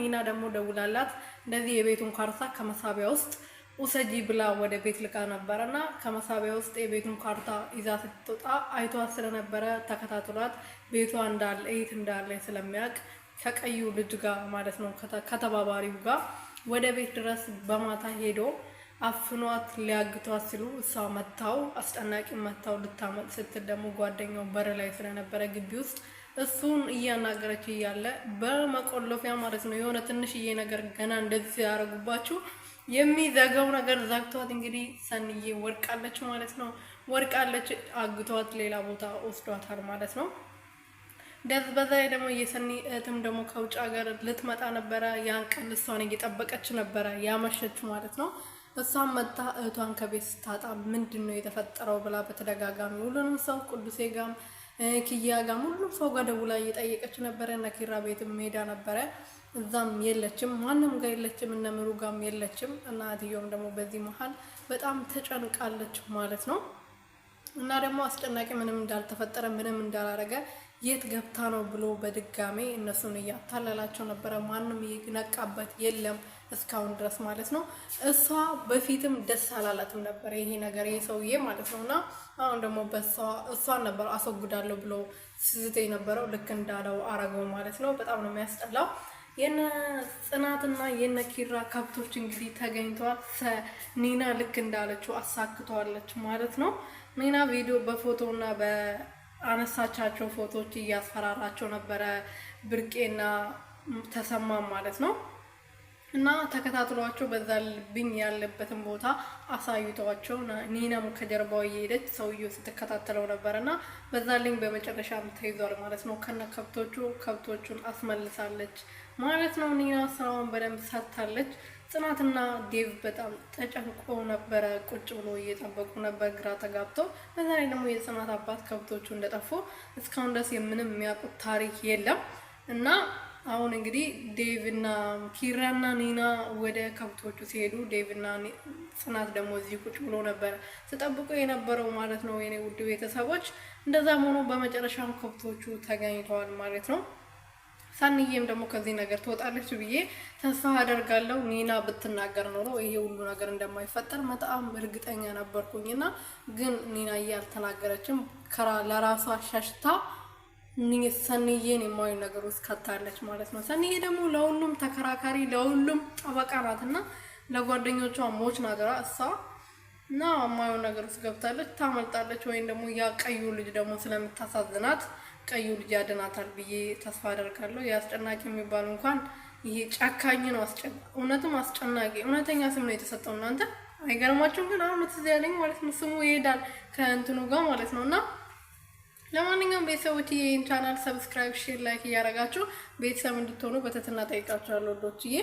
ኒና ደግሞ ደውላላት እንደዚህ የቤቱን ካርታ ከመሳቢያ ውስጥ ውሰጂ ብላ ወደ ቤት ልካ ነበረና ከመሳቢያ ውስጥ የቤቱን ካርታ ይዛ ስትወጣ አይቷት ስለነበረ ተከታትሏት ቤቷ እንዳለ እይት እንዳለ ስለሚያውቅ ከቀዩ ልጅ ጋር ማለት ነው ከተባባሪው ጋር ወደ ቤት ድረስ በማታ ሄዶ አፍኗት ሊያግቷት ሲሉ እሷ መታው አስጨናቂ መታው ልታመጥ ስትል ደግሞ ጓደኛው በር ላይ ስለነበረ ግቢ ውስጥ እሱን እያናገረች እያለ በመቆለፊያ ማለት ነው የሆነ ትንሽዬ ነገር ገና እንደዚህ ያደርጉባችሁ የሚዘጋው ነገር ዘግቷት እንግዲህ ሰንዬ ወርቃለች ማለት ነው። ወርቃለች አግቷት ሌላ ቦታ ወስዷታል ማለት ነው። በዛ ላይ ደግሞ የሰኒ እህትም ደግሞ ከውጭ ሀገር ልትመጣ ነበረ። ያን ቀን እሷን እየጠበቀች ነበረ ያመሸች ማለት ነው። እሷን መጣ እህቷን ከቤት ስታጣ ምንድነው የተፈጠረው ብላ በተደጋጋሚ ሁሉንም ሰው ቅዱሴ ጋም ኪያ ጋም ሁሉም ሰው ጋር ደውላ እየጠየቀች ነበረ። ነኪራ ቤትም ሄዳ ነበረ። እዛም የለችም፣ ማንም ጋር የለችም፣ እነ ምሩ ጋም የለችም። እናትየውም ደግሞ በዚህ መሀል በጣም ተጨንቃለች ማለት ነው። እና ደግሞ አስጨናቂ ምንም እንዳልተፈጠረ ምንም እንዳላረገ የት ገብታ ነው ብሎ በድጋሜ እነሱን እያታለላቸው ነበረ። ማንም ይነቃበት የለም እስካሁን ድረስ ማለት ነው። እሷ በፊትም ደስ አላላትም ነበር ይሄ ነገር ይሄ ሰውዬ ማለት ነውና አሁን ደግሞ እሷን ነበር አስወግዳለሁ ብሎ ስዝት የነበረው ልክ እንዳለው አረገው ማለት ነው። በጣም ነው የሚያስጠላው። የነ ጽናትና የነ ኪራ ከብቶች እንግዲህ ተገኝተዋል። ኒና ልክ እንዳለችው አሳክቷለች ማለት ነው። ኒና ቪዲዮ በፎቶና በአነሳቻቸው ፎቶዎች እያስፈራራቸው ነበረ ብርቄና ተሰማ ማለት ነው። እና ተከታትሏቸው በዛ ልብኝ ያለበትን ቦታ አሳይቷቸው ኒናም ከጀርባው እየሄደች ሰውየው ስትከታተለው ነበርና በዛ ልኝ በመጨረሻም ተይዟል ማለት ነው። ከነ ከብቶቹን አስመልሳለች ማለት ነው። ኒና ስራውን በደንብ ሰርታለች። ጽናትና ዴቭ በጣም ተጨንቆ ነበረ፣ ቁጭ ብሎ እየጠበቁ ነበር ግራ ተጋብተው። በዛ ላይ ደግሞ የጽናት አባት ከብቶቹ እንደጠፉ እስካሁን ድረስ ምንም የሚያውቁት ታሪክ የለም። እና አሁን እንግዲህ ዴቭና ኪራና ኒና ወደ ከብቶቹ ሲሄዱ ዴቭና ጽናት ደግሞ እዚህ ቁጭ ብሎ ነበር ተጠብቆ የነበረው ማለት ነው። የኔ ውድ ቤተሰቦች እንደዛም ሆኖ በመጨረሻም ከብቶቹ ተገኝተዋል ማለት ነው። ሰንዬም ደግሞ ከዚህ ነገር ትወጣለች ብዬ ተስፋ አደርጋለሁ። ኒና ብትናገር ኖሮ ይሄ ሁሉ ነገር እንደማይፈጠር በጣም እርግጠኛ ነበርኩኝና ግን ኒና ያልተናገረችም ለራሷ ሸሽታ ሰንዬን የማይሆን ነገር ውስጥ ከታለች ማለት ነው። ሰንዬ ደግሞ ለሁሉም ተከራካሪ ለሁሉም ጠበቃ ናትና ለጓደኞቿ ሞች ነገራ እሷ እና የማይሆን ነገር ውስጥ ገብታለች። ታመልጣለች ወይም ደግሞ ያ ቀዩ ልጅ ደግሞ ስለምታሳዝናት ቀዩ ልጅ ያድናታል ብዬ ተስፋ አደርጋለሁ። ያስጨናቂ የሚባል እንኳን ይሄ ጨካኝ ነው። እውነትም አስጨናቂ እውነተኛ ስም ነው የተሰጠው። እናንተ አይገርማችሁም? ግን አሁን ትዝ ያለኝ ማለት ነው ስሙ ይሄዳል ከእንትኑ ጋር ማለት ነውና ለማንኛውም ቤተሰቦች ይሄን ቻናል ሰብስክራይብ፣ ሼር፣ ላይክ እያደረጋችሁ ቤተሰብ እንድትሆኑ በትህትና ጠይቃችኋለሁ ወዶችዬ።